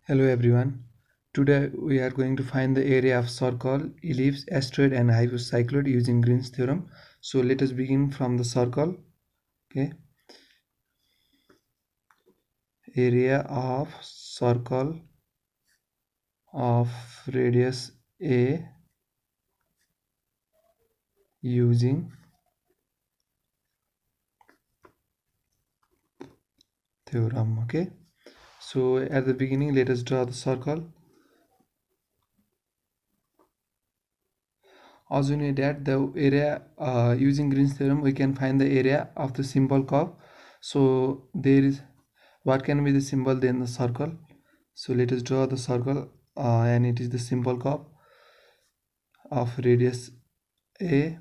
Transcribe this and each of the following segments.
Hello everyone. Today we are going to find the area of circle, ellipse, asteroid and hypocycloid using Green's theorem. So let us begin from the circle. Okay. Area of circle of radius A using theorem. Okay. So at the beginning let us draw the circle. As we know that the area using Green's theorem we can find the area of the simple curve. So there is what can be the symbol then the circle. So let us draw the circle and it is the simple curve of radius A.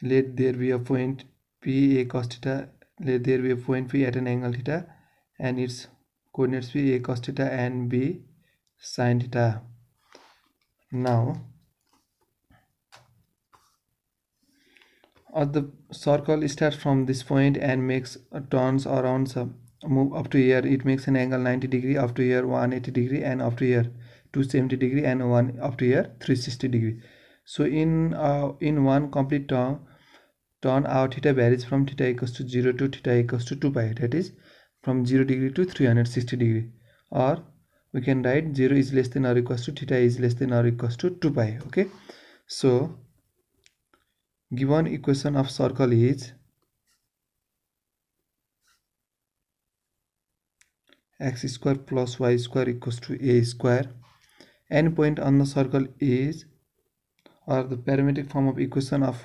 Let there be a point P A cos theta. Let there be a point P at an angle theta and its coordinates be A cos theta and B sin theta. Now the circle starts from this point and makes turns around move up to here. It makes an angle 90 degree, up to here 180 degree, and up to here 270 degree, and one up to here 360 degree. So in one complete turn our theta varies from theta equals to 0 to theta equals to 2 pi, that is from 0 degree to 360 degree, or we can write 0 is less than or equals to theta is less than or equals to 2 pi. Okay, so given equation of circle is x square plus y square equals to a square. Any point on the circle is, or the parametric form of equation of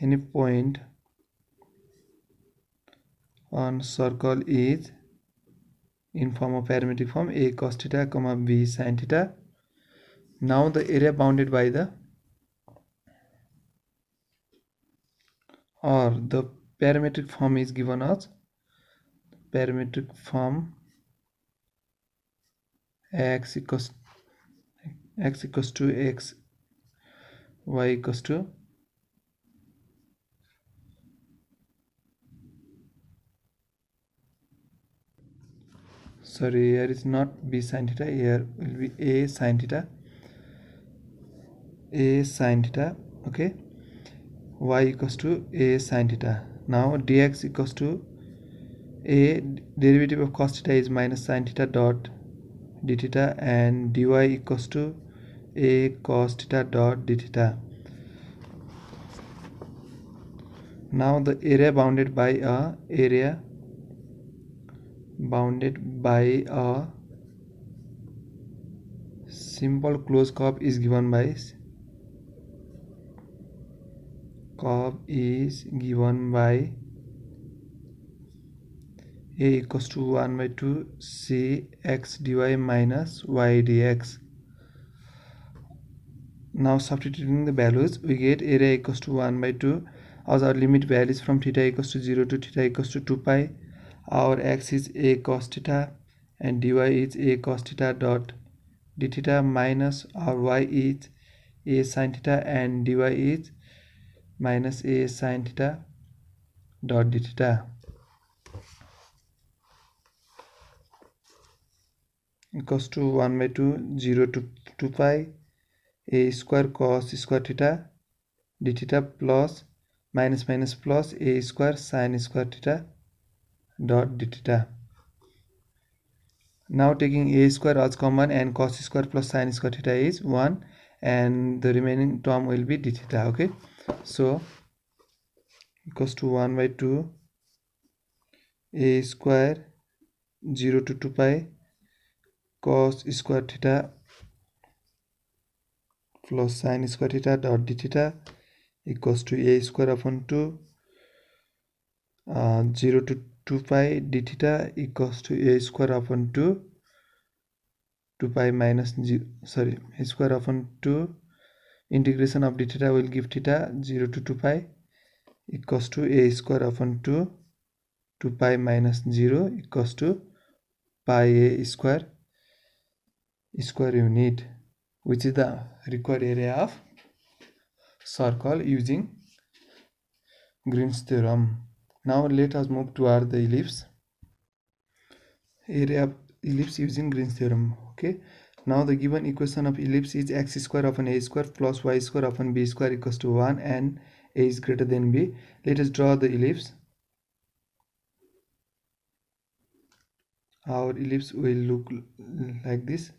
any point on circle is in form of parametric form a cos theta comma b sin theta. Now the area bounded by the, or the parametric form is given as parametric form x equals to x, y equals to here is not b sin theta, here will be a sin theta, okay, y equals to a sin theta. Now dx equals to a derivative of cos theta is minus sin theta dot d theta, and dy equals to a cos theta dot d theta. Now the area bounded by a simple closed curve is given by a equals to 1 by 2 c x dy minus y dx. Now substituting the values, we get area equals to 1 by 2, as our limit values from theta equals to 0 to theta equals to 2 pi. Our x is a cos theta and dy is a cos theta dot d theta, minus our y is a sin theta and dy is minus a sin theta dot d theta, equals to 1 by 2 0 to 2 pi a square cos square theta d theta plus minus plus a square sin square theta dot d theta. Now taking a square as common, and cos square plus sin square theta is 1, and the remaining term will be d theta. Okay, so equals to 1 by 2 a square 0 to 2 pi cos square theta plus sin square theta dot d theta equals to a square upon 2 0 to 2 pi d theta equals to a square upon 2 pi minus 0, a square upon 2 integration of d theta will give theta 0 to 2 pi equals to a square upon 2 pi minus 0 equals to pi a square unit, which is the required area of circle using Green's theorem. Now let us move toward the ellipse. area of ellipse using Green's theorem. Okay, now the given equation of ellipse is x square upon a square plus y square upon b square equals to 1 and a is greater than b. Let us draw the ellipse. Our ellipse will look like this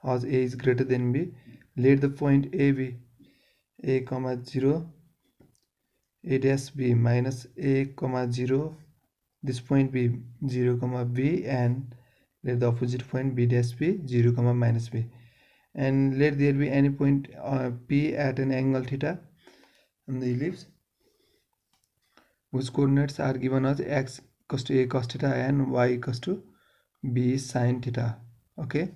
as a is greater than b. Let the point a be a comma 0, a dash b minus a comma 0, this point be 0 comma b, and let the opposite point b dash be 0 comma minus b, and let there be any point p at an angle theta on the ellipse whose coordinates are given as x equals to a cos theta and y equals to b sin theta. Okay,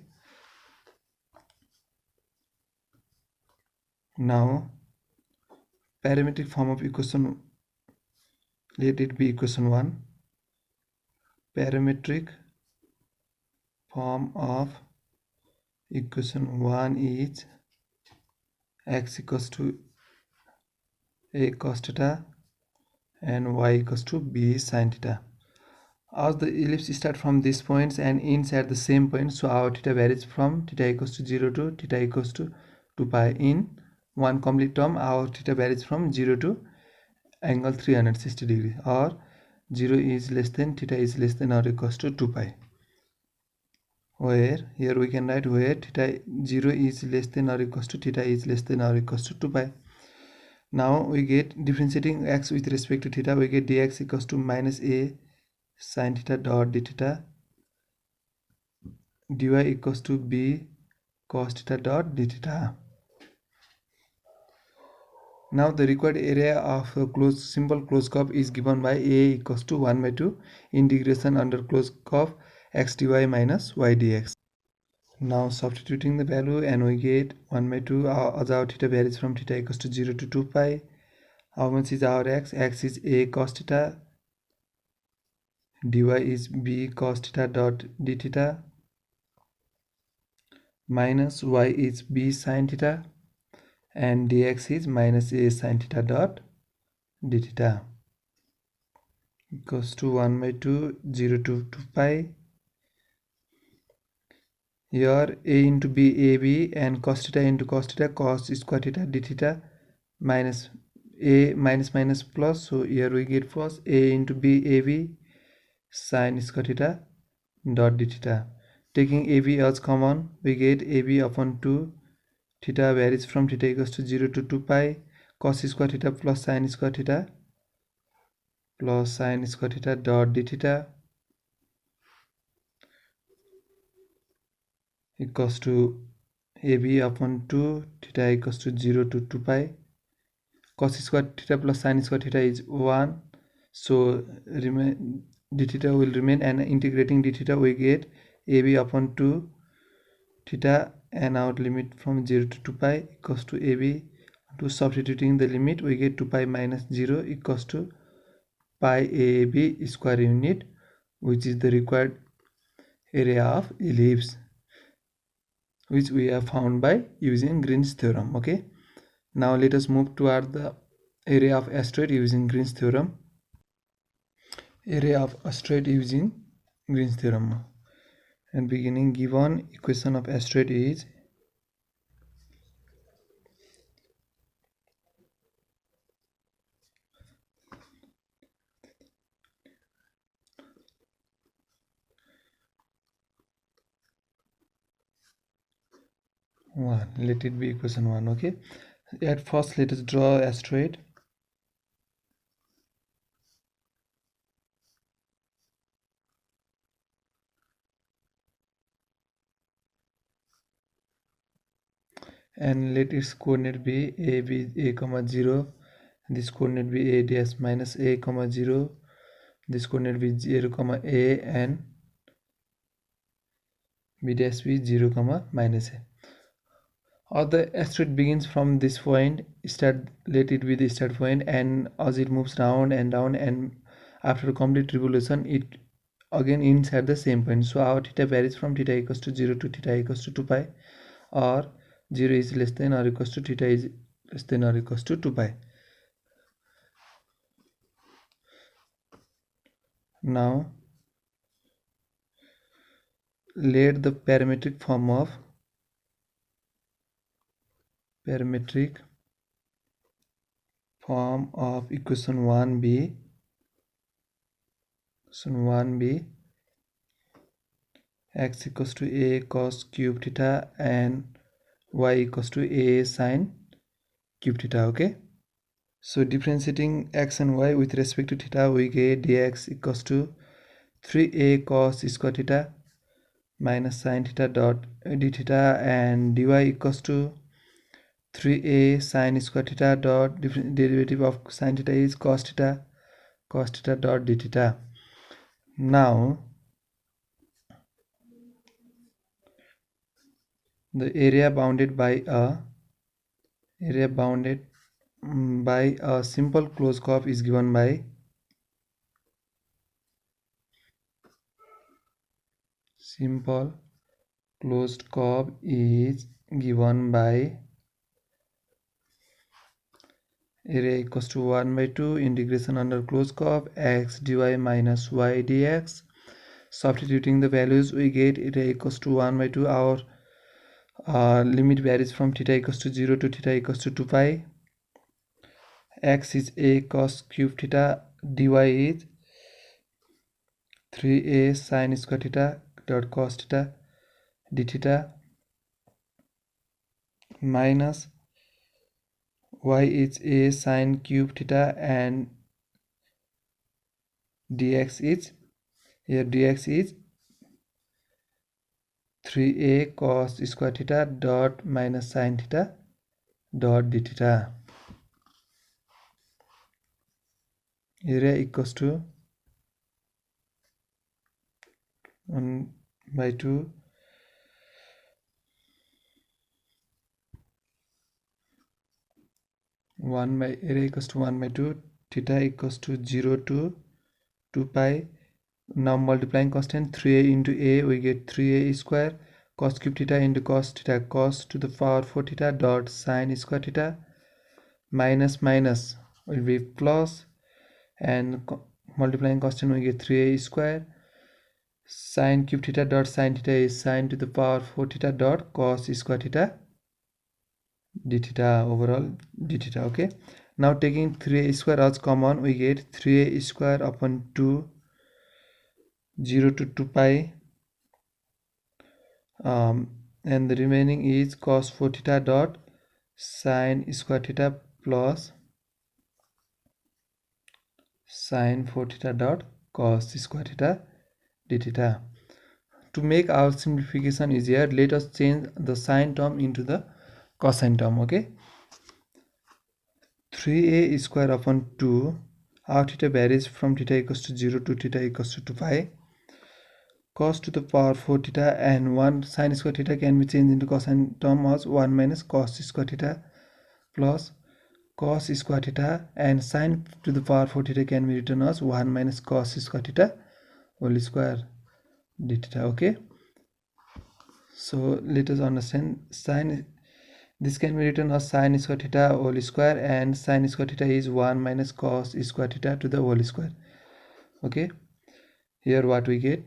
now parametric form of equation, let it be equation 1. Parametric form of equation 1 is x equals to a cos theta and y equals to b sin theta. As the ellipse start from these points and ends at the same point, so our theta varies from theta equals to 0 to theta equals to 2 pi. In one complete term, our theta varies from 0 to angle 360 degree, or 0 is less than theta is less than or equals to 2 pi. Where here we can write where theta 0 is less than or equals to theta is less than or equals to 2 pi. Now we get differentiating x with respect to theta, we get dx equals to minus a sin theta dot d theta, dy equals to b cos theta dot d theta. Now the required area of a simple closed curve is given by a equals to 1 by 2 integration under closed curve x dy minus y dx. Now substituting the value, and we get 1 by 2 as our theta varies from theta equals to 0 to 2 pi. How much is our x? X is a cos theta, dy is b cos theta dot d theta, minus y is b sin theta, and dx is minus a sin theta dot d theta, equals to 1 by 2, 0 to 2 pi. Here a into b, ab, and cos theta into cos theta, cos square theta d theta, minus a minus minus plus, so here we get plus a into b, ab sin square theta dot d theta. Taking ab as common, we get ab upon 2, theta varies from theta equals to 0 to 2 pi, cos square theta plus sin square theta dot d theta equals to ab upon 2, theta equals to 0 to 2 pi, cos square theta plus sin square theta is 1, so d theta will remain, and integrating d theta we get ab upon 2 theta, and our limit from 0 to 2 pi equals to ab. To substituting the limit, we get 2 pi minus 0 equals to pi ab square unit, which is the required area of ellipse, which we have found by using Green's theorem. Okay, now let us move toward the area of asteroid using Green's theorem. Area of asteroid using Green's theorem, and beginning, given equation of asteroid is one. Let it be equation 1. Okay, at first let us draw asteroid. And let its coordinate be a comma 0, this coordinate be a dash minus a comma 0, this coordinate be 0 comma a, and b dash be 0 comma minus a. Or the asteroid begins from this point, let it be the start point, and as it moves round and down, and after complete revolution it again ends at the same point. So our theta varies from theta equals to 0 to theta equals to 2 pi, or 0 is less than or equals to theta is less than or equals to 2 pi. Now let the parametric form of equation 1 be x equals to a cos cube theta and y equals to a sin cube theta. Okay, so differentiating x and y with respect to theta, we get dx equals to 3a cos square theta minus sin theta dot d theta, and dy equals to 3a sin square theta dot derivative of sin theta is cos theta dot d theta. Now the area bounded by a simple closed curve is given by area equals to 1 by 2 integration under closed curve x dy minus y dx. Substituting the values, we get area equals to 1 by 2. Our limit varies from theta equals to 0 to theta equals to 2 pi. X is a cos cube theta, dy is 3a sin square theta dot cos theta d theta, minus y is a sin cube theta, and dx is 3a cos square theta dot minus sin theta dot d theta. Area equals to 1 by 2 area equals to 1 by 2, theta equals to 0 to 2 pi. Now multiplying constant 3a into a, we get 3a square cos cube theta into cos theta, cos to the power 4 theta dot sin square theta, minus will be plus, and multiplying constant we get 3a square sin cube theta dot sin theta is sin to the power 4 theta dot cos square theta d theta, overall d theta. Okay, now taking 3a square as common, we get 3a square upon 2 0 to 2 pi, and the remaining is cos 4 theta dot sin square theta plus sin 4 theta dot cos square theta d theta. To make our simplification easier, let us change the sin term into the cosine term. Okay, 3a square upon 2, our theta varies from theta equals to 0 to theta equals to 2 pi. Cos to the power 4 theta and 1 sin square theta can be changed into cosine term as 1 minus cos square theta plus cos square theta, and sin to the power 4 theta can be written as 1 minus cos square theta whole square d theta. Okay, so let us understand sin. This can be written as sin square theta whole square, and sin square theta is 1 minus cos square theta to the whole square. Okay, here what we get,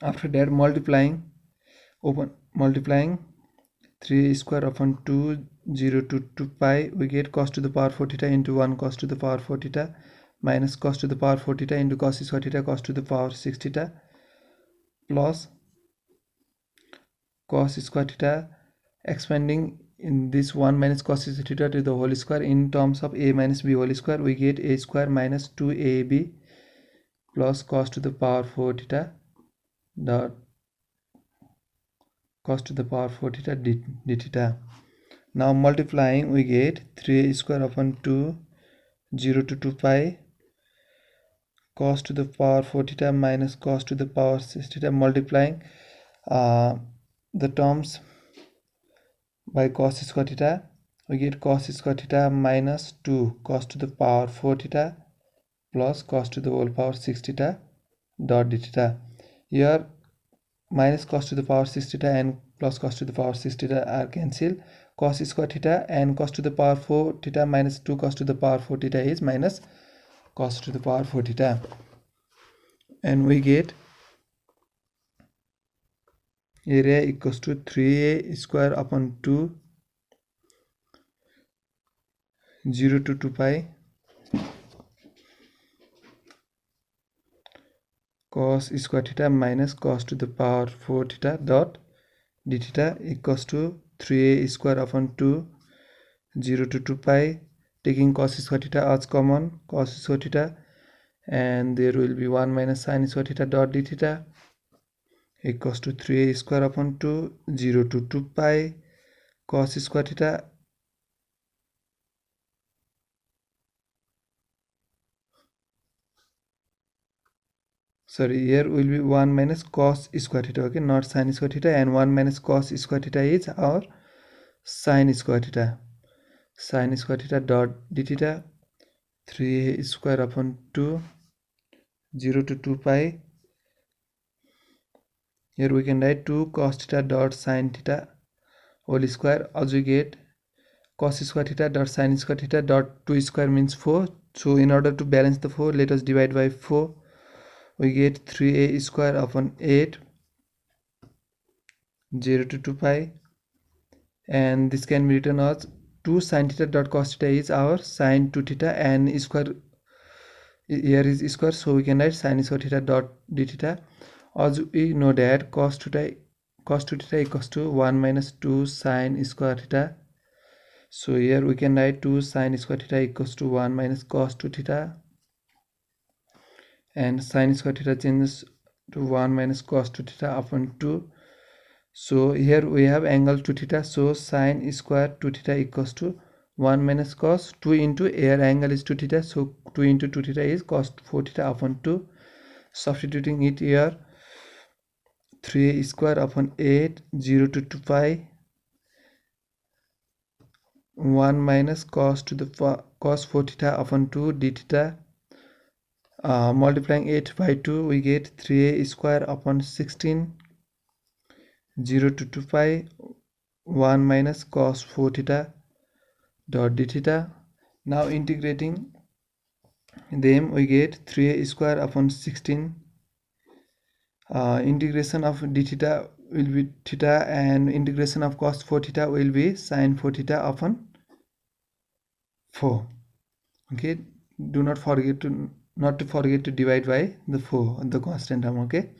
after that multiplying 3 square upon 2 0 to 2 pi, we get cos to the power 4 theta into 1 cos to the power 4 theta minus cos to the power 4 theta into cos square theta cos to the power 6 theta plus cos square theta, expanding in this 1 minus cos square theta to the whole square in terms of a minus b whole square, we get a square minus 2ab plus cos to the power 4 theta dot cos to the power 4 theta d theta. Now multiplying, we get 3 square upon 2 0 to 2 pi cos to the power 4 theta minus cos to the power 6 theta, multiplying the terms by cos square theta, we get cos square theta minus 2 cos to the power 4 theta plus cos to the whole power 6 theta dot d theta. Here minus cos to the power 6 theta and plus cos to the power 6 theta are cancelled. Cos square theta and cos to the power 4 theta minus 2 cos to the power 4 theta is minus cos to the power 4 theta, and we get area equals to 3a square upon 2 0 to 2 pi cos square theta minus cos to the power 4 theta dot d theta equals to 3a square upon 2 0 to 2 pi, taking cos square theta as common, cos square theta, and there will be 1 minus sin square theta dot d theta equals to 3a square upon 2 0 to 2 pi cos square theta here will be 1 minus cos square theta, okay, not sin square theta, and 1 minus cos square theta is our sin square theta dot d theta 3a square upon 2 0 to 2 pi. Here we can write 2 cos theta dot sin theta whole square, as we get cos square theta dot sin square theta dot 2 square means 4. So in order to balance the 4, let us divide by 4. We get 3a square upon 8 0 to 2 pi, and this can be written as 2 sin theta dot cos theta is our sin 2 theta, and square here is square, so we can write sin square theta dot d theta. As we know that cos 2 theta equals to 1 minus 2 sin square theta, so here we can write 2 sin square theta equals to 1 minus cos 2 theta, and sin square theta changes to 1 minus cos 2 theta upon 2. So here we have angle 2 theta, so sin square 2 theta equals to 1 minus cos 2 into here angle is 2 theta, so 2 into 2 theta is cos 4 theta upon 2. Substituting it here, 3 square upon 8 0 to 2 pi 1 minus cos to the cos 4 theta upon 2 d theta, multiplying 8 by 2 we get 3a square upon 16 0 to 2 pi 1 minus cos 4 theta dot d theta. Now integrating them we get 3a square upon 16, integration of d theta will be theta, and integration of cos 4 theta will be sin 4 theta upon 4. Okay, do not forget to divide by the 4, the constant term, okay,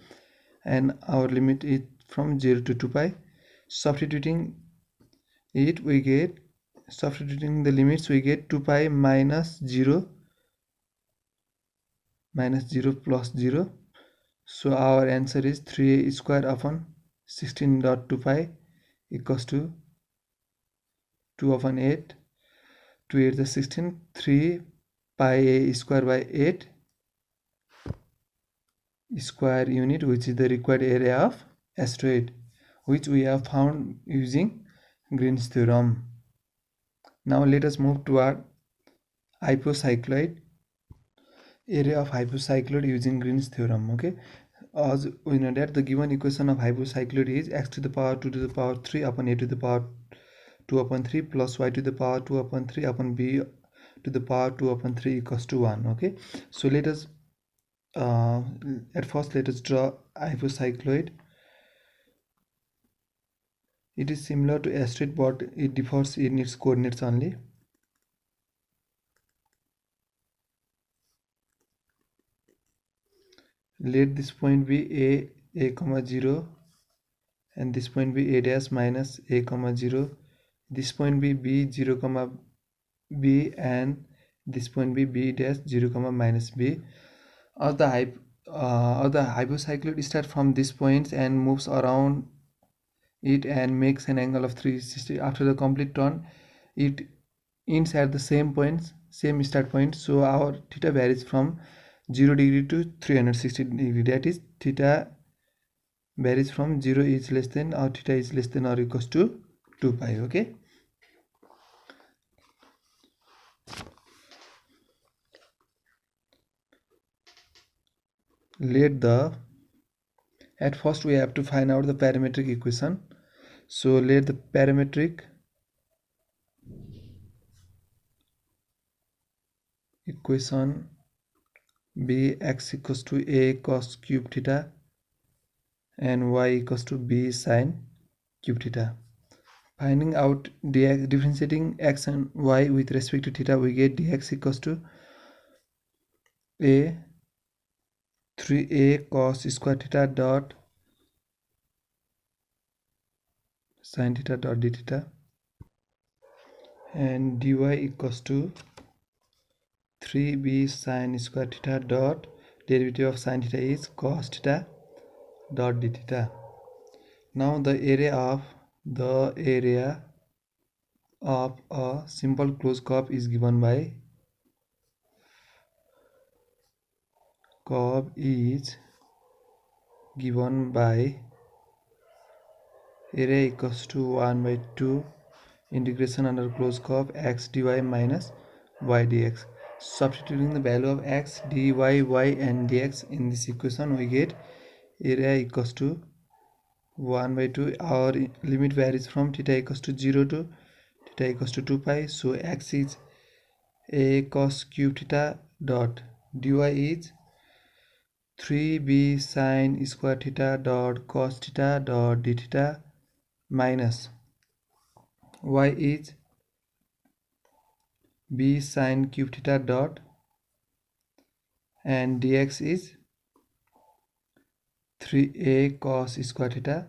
and our limit is from 0 to 2 pi. Substituting the limits we get 2 pi minus 0 plus 0, so our answer is 3a square upon 16.2 pi equals to 2 upon 8, 2 8 is 16, 3 pi a square by 8 square unit, which is the required area of asteroid, which we have found using Green's theorem. Now let us move toward hypocycloid, area of hypocycloid using Green's theorem. Okay, as we know that the given equation of hypocycloid is x to the power 2 to the power 3 upon a to the power 2 upon 3 plus y to the power 2 upon 3 upon b to the power 2 upon 3 equals to 1. Okay, so let us at first let us draw hypocycloid. It is similar to asteroid, but it differs in its coordinates only. Let this point be a comma 0, and this point be a dash minus a comma 0. This point be b 0 comma b, and this point be b dash 0 comma minus b. Or the hypocycloid starts from this point and moves around it and makes an angle of 360. After the complete turn, it ends at the same points, same start point. So our theta varies from 0 degree to 360 degree. That is, theta varies from 0 is less than or theta is less than or equals to 2 pi. Okay. At first we have to find out the parametric equation. So let the parametric equation be x equals to a cos cube theta and y equals to b sine cube theta. Finding out dx, differentiating x and y with respect to theta, we get dx equals to a 3a cos square theta dot sin theta dot d theta, and dy equals to 3b sin square theta dot derivative of sin theta is cos theta dot d theta. Now the area of a simple closed curve is given by area equals to 1 by 2 integration under closed curve x dy minus y dx. Substituting the value of x, dy, y and dx in this equation, we get area equals to 1 by 2. Our limit varies from theta equals to 0 to theta equals to 2 pi. So x is a cos cube theta dot dy is 3b sin square theta dot cos theta dot d theta minus y is b sin cube theta dot, and dx is 3a cos square theta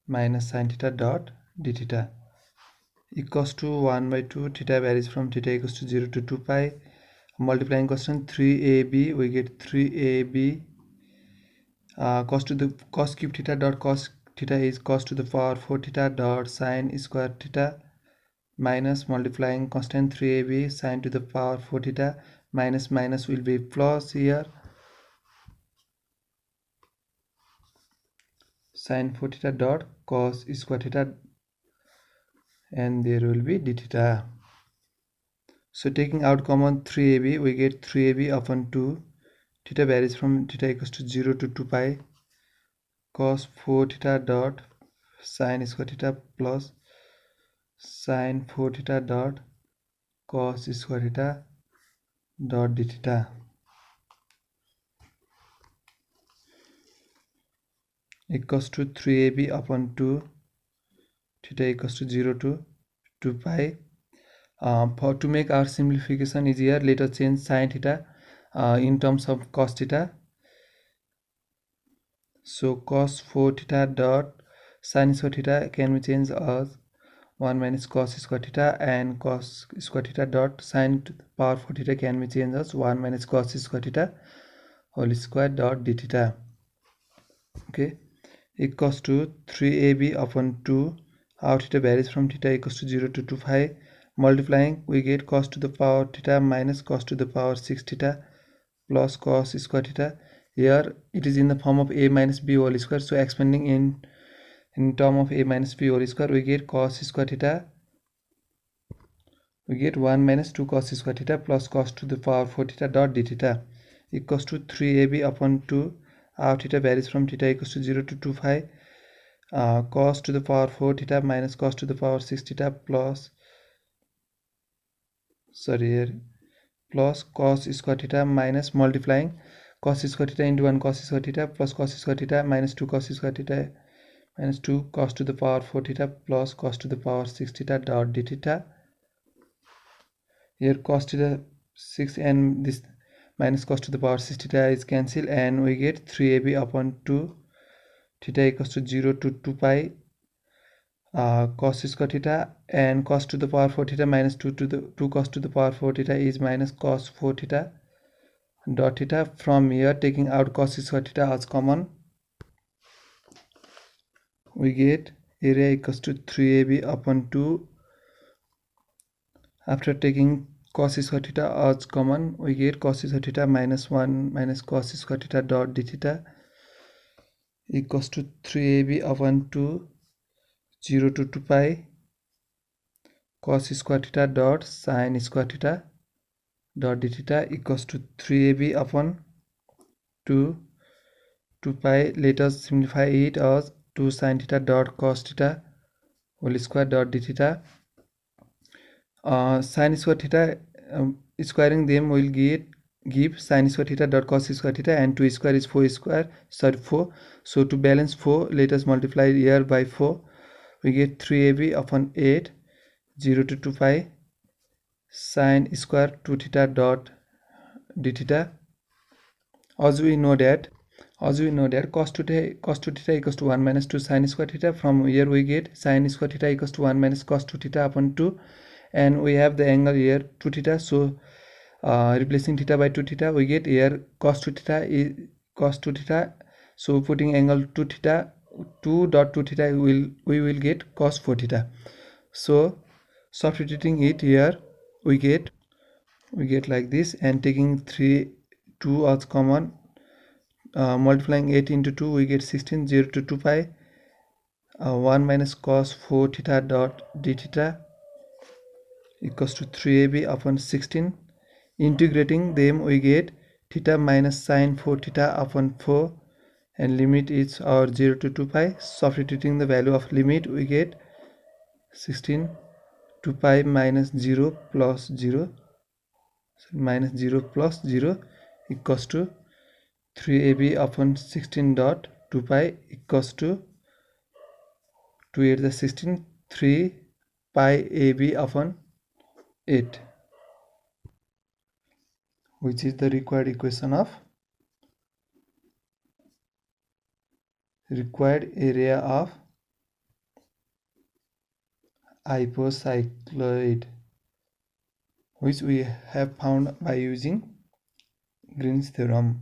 minus sin theta dot d theta equals to 1 by 2. Theta varies from theta equals to 0 to 2 pi. Multiplying constant 3ab, we get 3ab cos cube theta dot cos theta is cos to the power 4 theta dot sin square theta minus multiplying constant 3ab sin to the power 4 theta minus will be plus here, sin 4 theta dot cos square theta, and there will be d theta. So taking out common 3ab, we get 3ab upon 2. Theta varies from theta equals to 0 to 2 pi cos 4 theta dot sin square theta plus sin 4 theta dot cos square theta dot d theta equals to 3ab upon 2. Theta equals to 0 to 2 pi. To make our simplification easier, let us change sin theta in terms of cos theta. So cos 4 theta dot sin square theta can be changed as 1 minus cos square theta, and cos square theta dot sin to the power 4 theta can be changed as 1 minus cos square theta whole square dot d theta. Okay, equals to 3ab upon 2. Our theta varies from theta equals to 0 to 2 pi. Multiplying, we get cos to the power theta minus cos to the power 6 theta plus cos square theta. Here it is in the form of a minus b whole square, so expanding in term of a minus b whole square, we get cos square theta, we get 1 minus 2 cos square theta plus cos to the power 4 theta dot d theta equals to 3ab upon 2. Our theta varies from theta equals to 0 to 2 pi. Cos to the power 4 theta minus cos to the power 6 theta plus cos square theta minus multiplying cos square theta into 1 cos square theta plus cos square theta minus 2 cos square theta minus 2 cos to the power 4 theta plus cos to the power 6 theta dot d theta. Here cos theta 6 and this minus cos to the power 6 theta is cancelled, and we get 3ab upon 2. Theta equals to 0 to 2 pi cos square theta, and cos to the power 4 theta minus 2 cos to the power 4 theta is minus cos 4 theta dot theta. From here, taking out cos square theta as common, we get area equals to 3ab upon 2. After taking cos square theta as common, we get cos square theta minus 1 minus cos square theta dot d theta equals to 3ab upon 2 0 to 2 pi cos square theta dot sin square theta dot d theta equals to 3ab upon 2 pi. Let us simplify it as 2 sin theta dot cos theta whole square dot d theta. Sin square theta, squaring them will get give sin square theta dot cos square theta, and 2 square is 4 square, sorry 4. So to balance 4, let us multiply here by 4. We get 3ab upon 8, 0 to 2 pi sin square 2 theta dot d theta. As we know that cos 2 theta equals to 1 minus 2 sin square theta. From here we get sin square theta equals to 1 minus cos 2 theta upon 2, and we have the angle here 2 theta. So replacing theta by 2 theta, we get here cos 2 theta is cos 2 theta. So putting angle 2 theta, 2 dot 2 theta, we will get cos 4 theta. So substituting it here, we get like this, and taking 2 as common, multiplying 8 into 2, we get 16, 0 to 2 pi 1 minus cos 4 theta dot d theta equals to 3ab upon 16. Integrating them, we get theta minus sin 4 theta upon 4, and limit is our 0 to 2 pi. Substituting the value of limit, we get 16 2 pi minus 0 plus 0, minus 0 plus 0 equals to 3ab upon 16 dot 2 pi equals to 2 8 the 16, 3 pi ab upon 8, which is the required equation of required area of hypocycloid, which we have found by using Green's theorem.